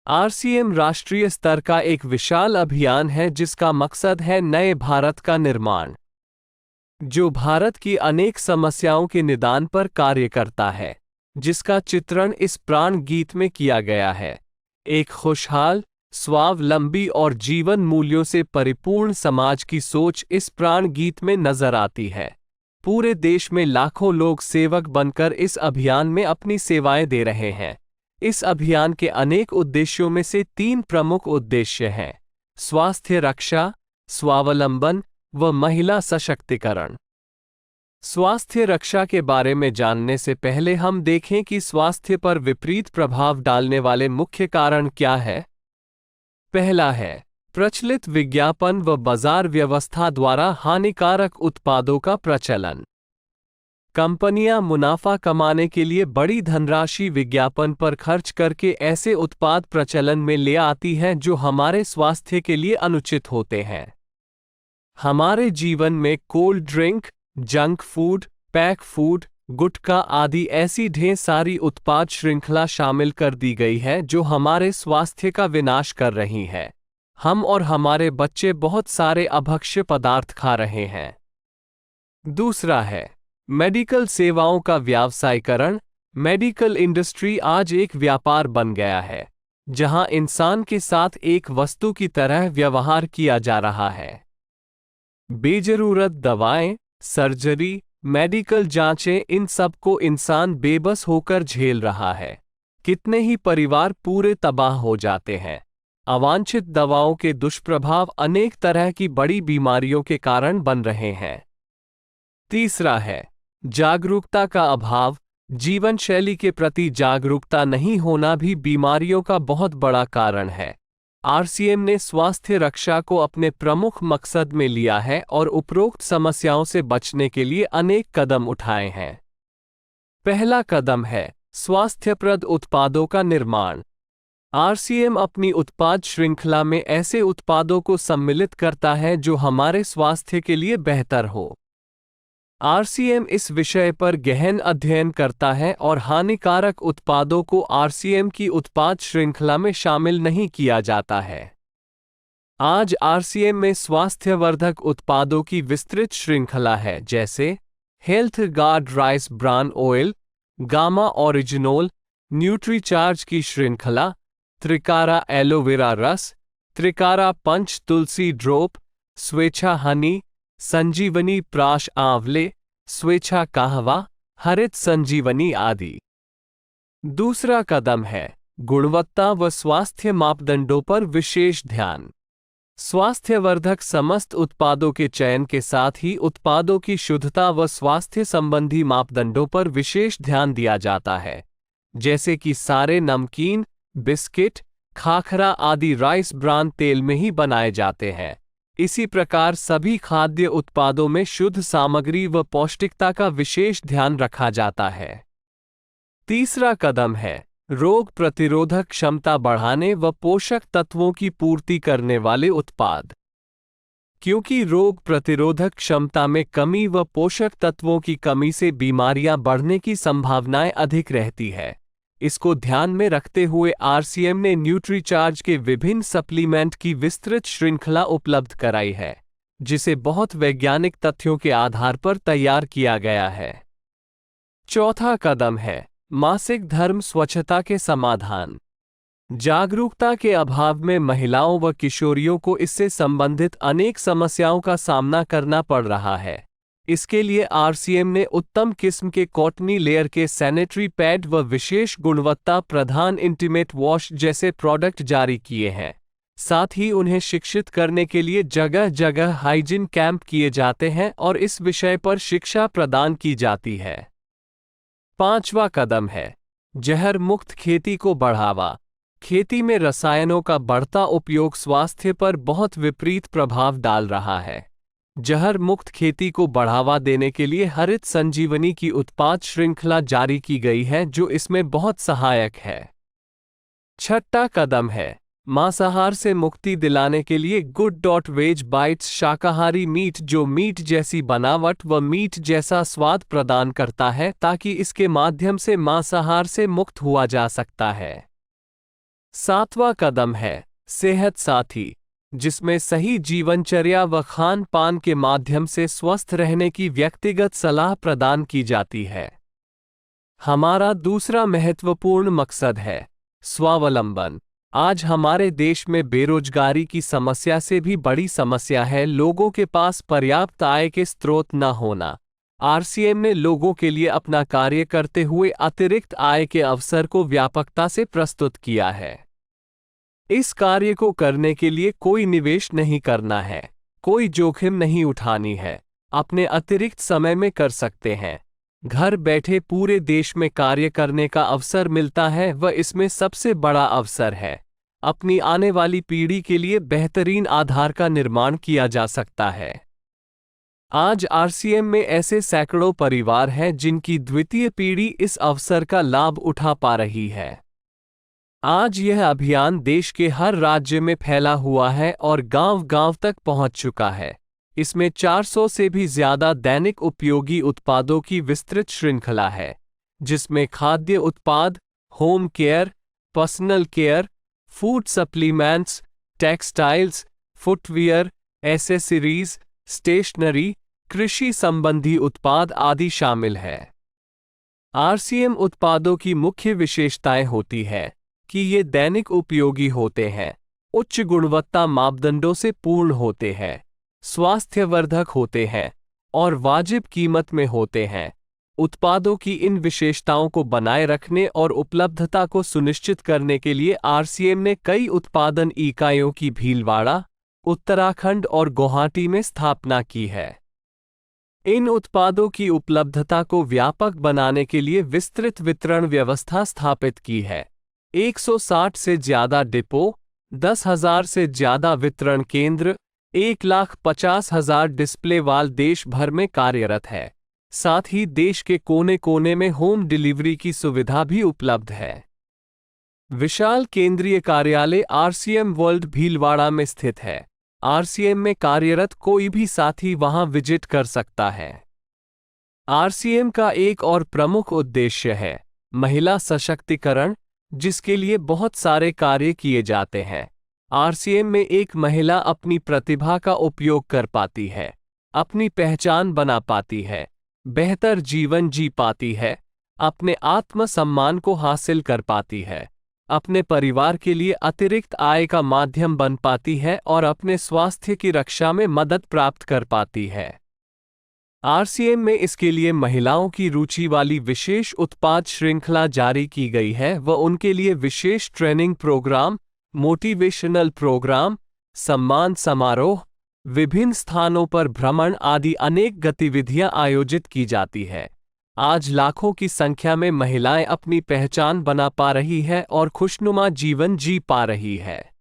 RCM राष्ट्रीय स्तर का एक विशाल अभियान है जिसका मकसद है नए भारत का निर्माण, जो भारत की अनेक समस्याओं के निदान पर कार्य करता है, जिसका चित्रण इस प्राण गीत में किया गया है। एक खुशहाल, स्वावलंबी और जीवन मूल्यों से परिपूर्ण समाज की सोच इस प्राण गीत में नजर आती है। पूरे देश में लाखों लोग सेवक बनकर इस अभियान में अपनी सेवाएं दे रहे हैं। इस अभियान के अनेक उद्देश्यों में से 3 प्रमुख उद्देश्य हैं: स्वास्थ्य रक्षा, स्वावलंबन व महिला सशक्तिकरण। स्वास्थ्य रक्षा के बारे में जानने से पहले हम देखें कि स्वास्थ्य पर विपरीत प्रभाव डालने वाले मुख्य कारण क्या है। पहला है प्रचलित विज्ञापन व बाजार व्यवस्था द्वारा हानिकारक उत्पादों का प्रचलन। कंपनियां मुनाफा कमाने के लिए बड़ी धनराशि विज्ञापन पर खर्च करके ऐसे उत्पाद प्रचलन में ले आती हैं जो हमारे स्वास्थ्य के लिए अनुचित होते हैं। हमारे जीवन में cold drink, junk food, pack food, gutkha आदि ऐसी ढेर सारी उत्पाद श्रृंखला शामिल कर दी गई है जो हमारे स्वास्थ्य का विनाश कर रही है। हम और हमारे बच्चे बहुत सारे अभक्ष्य पदार्थ खा रहे हैं। दूसरा है मेडिकल सेवाओं का व्यावसायीकरण। मेडिकल इंडस्ट्री आज एक व्यापार बन गया है, जहां इंसान के साथ एक वस्तु की तरह व्यवहार किया जा रहा है। बेजरूरत दवाएं, सर्जरी, मेडिकल जांचें, इन सब को इंसान बेबस होकर झेल रहा है। कितने ही परिवार पूरे तबाह हो जाते हैं। अवांछित दवाओं के दुष्प्रभाव अनेक तरह की बड़ी बीमारियों के कारण बन रहे हैं। तीसरा है जागरूकता का अभाव। जीवन शैली के प्रति जागरूकता नहीं होना भी बीमारियों का बहुत बड़ा कारण है। आरसीएम ने स्वास्थ्य रक्षा को अपने प्रमुख मकसद में लिया है और उपरोक्त समस्याओं से बचने के लिए अनेक कदम उठाए हैं। पहला कदम है स्वास्थ्यप्रद उत्पादों का निर्माण। आरसीएम अपनी उत्पाद श्रृंखला में ऐसे उत्पादों को सम्मिलित करता है जो हमारे स्वास्थ्य के लिए बेहतर हो। आरसीएम इस विषय पर गहन अध्ययन करता है और हानिकारक उत्पादों को आरसीएम की उत्पाद श्रृंखला में शामिल नहीं किया जाता है। आज आरसीएम में स्वास्थ्यवर्धक उत्पादों की विस्तृत श्रृंखला है, जैसे health guard rice bran oil, gamma oryzanol, Nutricharge की श्रृंखला, त्रिकारा एलोवेरा रस, त्रिकारा पंच तुलसी ड्रॉप, स्वेच्छा हनी, संजीवनी प्राश आंवले, स्वेच्छा कहवा, हरित संजीवनी आदि। दूसरा कदम है गुणवत्ता व स्वास्थ्य मापदंडों पर विशेष ध्यान। स्वास्थ्यवर्धक समस्त उत्पादों के चयन के साथ ही उत्पादों की शुद्धता व स्वास्थ्य संबंधी मापदंडों पर विशेष ध्यान दिया जाता है, जैसे कि सारे नमकीन, बिस्किट, खाखरा आदि राइस ब्रान तेल में ही बनाए जाते हैं। इसी प्रकार सभी खाद्य उत्पादों में शुद्ध सामग्री व पौष्टिकता का विशेष ध्यान रखा जाता है। तीसरा कदम है रोग प्रतिरोधक क्षमता बढ़ाने व पोषक तत्वों की पूर्ति करने वाले उत्पाद। क्योंकि रोग प्रतिरोधक क्षमता में कमी व पोषक तत्वों की कमी से बीमारियां बढ़ने की संभावनाएं अधिक रहती है, इसको ध्यान में रखते हुए आरसीएम ने न्यूट्रीचार्ज के विभिन्न सप्लीमेंट की विस्तृत श्रृंखला उपलब्ध कराई है, जिसे बहुत वैज्ञानिक तथ्यों के आधार पर तैयार किया गया है। चौथा कदम है मासिक धर्म स्वच्छता के समाधान। जागरूकता के अभाव में महिलाओं व किशोरियों को इससे संबंधित अनेक समस्याओं का सामना करना पड़ रहा है। इसके लिए आरसीएम ने उत्तम किस्म के कॉटनी लेयर के सैनिटरी पैड व विशेष गुणवत्ता प्रधान इंटीमेट वॉश जैसे प्रोडक्ट जारी किए हैं। साथ ही उन्हें शिक्षित करने के लिए जगह जगह हाइजीन कैंप किए जाते हैं और इस विषय पर शिक्षा प्रदान की जाती है। पांचवा कदम है जहर मुक्त खेती को बढ़ावा। खेती में रसायनों का बढ़ता उपयोग स्वास्थ्य पर बहुत विपरीत प्रभाव डाल रहा है। जहर मुक्त खेती को बढ़ावा देने के लिए हरित संजीवनी की उत्पाद श्रृंखला जारी की गई है, जो इसमें बहुत सहायक है। छठा कदम है मांसाहार से मुक्ति दिलाने के लिए गुड.वेज बाइट्स शाकाहारी मीट, जो मीट जैसी बनावट व मीट जैसा स्वाद प्रदान करता है, ताकि इसके माध्यम से मांसाहार से मुक्त हुआ जा सकता है। सातवां कदम है सेहत साथी, जिसमें सही जीवनचर्या व खान पान के माध्यम से स्वस्थ रहने की व्यक्तिगत सलाह प्रदान की जाती है। हमारा दूसरा महत्वपूर्ण मकसद है स्वावलंबन। आज हमारे देश में बेरोजगारी की समस्या से भी बड़ी समस्या है लोगों के पास पर्याप्त आय के स्रोत न होना। आरसीएम ने लोगों के लिए अपना कार्य करते हुए अतिरिक्त आय के अवसर को व्यापकता से प्रस्तुत किया है। इस कार्य को करने के लिए कोई निवेश नहीं करना है, कोई जोखिम नहीं उठानी है, अपने अतिरिक्त समय में कर सकते हैं। घर बैठे पूरे देश में कार्य करने का अवसर मिलता है व इसमें सबसे बड़ा अवसर है अपनी आने वाली पीढ़ी के लिए बेहतरीन आधार का निर्माण किया जा सकता है। आज आरसीएम में ऐसे सैकड़ों परिवार हैं जिनकी द्वितीय पीढ़ी इस अवसर का लाभ उठा पा रही है। आज यह अभियान देश के हर राज्य में फैला हुआ है और गांव-गांव तक पहुंच चुका है। इसमें 400 से भी ज्यादा दैनिक उपयोगी उत्पादों की विस्तृत श्रृंखला है, जिसमें खाद्य उत्पाद, home care, personal care, food supplements, textiles, footwear, accessories, stationery, कृषि संबंधी उत्पाद आदि शामिल है। आरसीएम उत्पादों की मुख्य विशेषताएं होती है कि ये दैनिक उपयोगी होते हैं, उच्च गुणवत्ता मापदंडों से पूर्ण होते हैं, स्वास्थ्यवर्धक होते हैं और वाजिब कीमत में होते हैं। उत्पादों की इन विशेषताओं को बनाए रखने और उपलब्धता को सुनिश्चित करने के लिए आरसीएम ने कई उत्पादन इकाइयों की भीलवाड़ा, उत्तराखंड और गुवाहाटी में स्थापना की है। इन उत्पादों की उपलब्धता को व्यापक बनाने के लिए विस्तृत वितरण व्यवस्था स्थापित की है। 160 से ज्यादा डिपो, 10,000 से ज्यादा वितरण केंद्र, 1,50,000 डिस्प्ले वाल देश भर में कार्यरत है। साथ ही देश के कोने कोने में होम डिलीवरी की सुविधा भी उपलब्ध है। विशाल केंद्रीय कार्यालय आरसीएम वर्ल्ड भीलवाड़ा में स्थित है। आरसीएम में कार्यरत कोई भी साथी वहां विजिट कर सकता है। आरसीएम का एक और प्रमुख उद्देश्य है महिला सशक्तिकरण, जिसके लिए बहुत सारे कार्य किए जाते हैं। आरसीएम में एक महिला अपनी प्रतिभा का उपयोग कर पाती है, अपनी पहचान बना पाती है, बेहतर जीवन जी पाती है, अपने आत्मसम्मान को हासिल कर पाती है, अपने परिवार के लिए अतिरिक्त आय का माध्यम बन पाती है और अपने स्वास्थ्य की रक्षा में मदद प्राप्त कर पाती है। आरसीएम में इसके लिए महिलाओं की रुचि वाली विशेष उत्पाद श्रृंखला जारी की गई है व उनके लिए विशेष ट्रेनिंग प्रोग्राम, मोटिवेशनल प्रोग्राम, सम्मान समारोह, विभिन्न स्थानों पर भ्रमण आदि अनेक गतिविधियां आयोजित की जाती है। आज लाखों की संख्या में महिलाएं अपनी पहचान बना पा रही है और खुशनुमा जीवन जी पा रही है।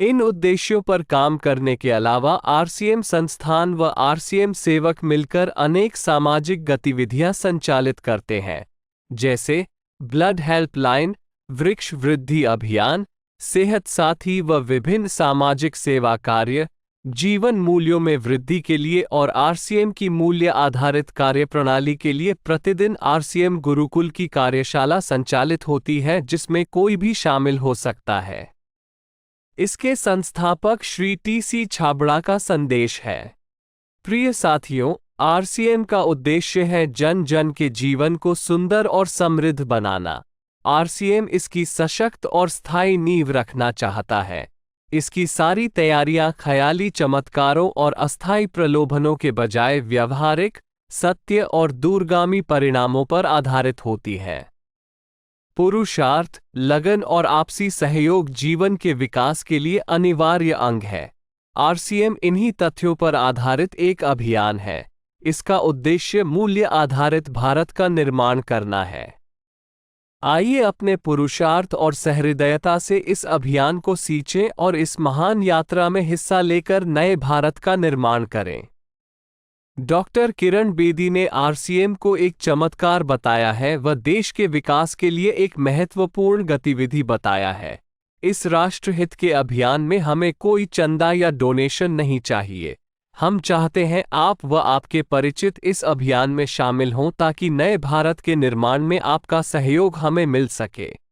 इन उद्देश्यों पर काम करने के अलावा आरसीएम संस्थान व आरसीएम सेवक मिलकर अनेक सामाजिक गतिविधियां संचालित करते हैं, जैसे ब्लड हेल्पलाइन, वृक्ष वृद्धि अभियान, सेहत साथी व विभिन्न सामाजिक सेवा कार्य, जीवन मूल्यों में वृद्धि के लिए और आरसीएम की मूल्य आधारित कार्यप्रणाली के लिए प्रतिदिन आरसीएम गुरुकुल की कार्यशाला संचालित होती है, जिसमें कोई भी शामिल हो सकता है। इसके संस्थापक श्री टी.सी. छाबड़ा का संदेश है। प्रिय साथियों, आरसीएम का उद्देश्य है जन जन के जीवन को सुंदर और समृद्ध बनाना। आरसीएम इसकी सशक्त और स्थायी नींव रखना चाहता है। इसकी सारी तैयारियां ख्याली चमत्कारों और अस्थायी प्रलोभनों के बजाय व्यवहारिक, सत्य और दूरगामी परिणामों पर आधारित होती हैं। पुरुषार्थ, लगन और आपसी सहयोग जीवन के विकास के लिए अनिवार्य अंग है। आरसीएम इन्हीं तथ्यों पर आधारित एक अभियान है। इसका उद्देश्य मूल्य आधारित भारत का निर्माण करना है। आइए अपने पुरुषार्थ और सहृदयता से इस अभियान को सींचें और इस महान यात्रा में हिस्सा लेकर नए भारत का निर्माण करें। डॉक्टर किरण बेदी ने आरसीएम को एक चमत्कार बताया है व देश के विकास के लिए एक महत्वपूर्ण गतिविधि बताया है। इस राष्ट्रहित के अभियान में हमें कोई चंदा या डोनेशन नहीं चाहिए। हम चाहते हैं आप व आपके परिचित इस अभियान में शामिल हों ताकि नए भारत के निर्माण में आपका सहयोग हमें मिल सके।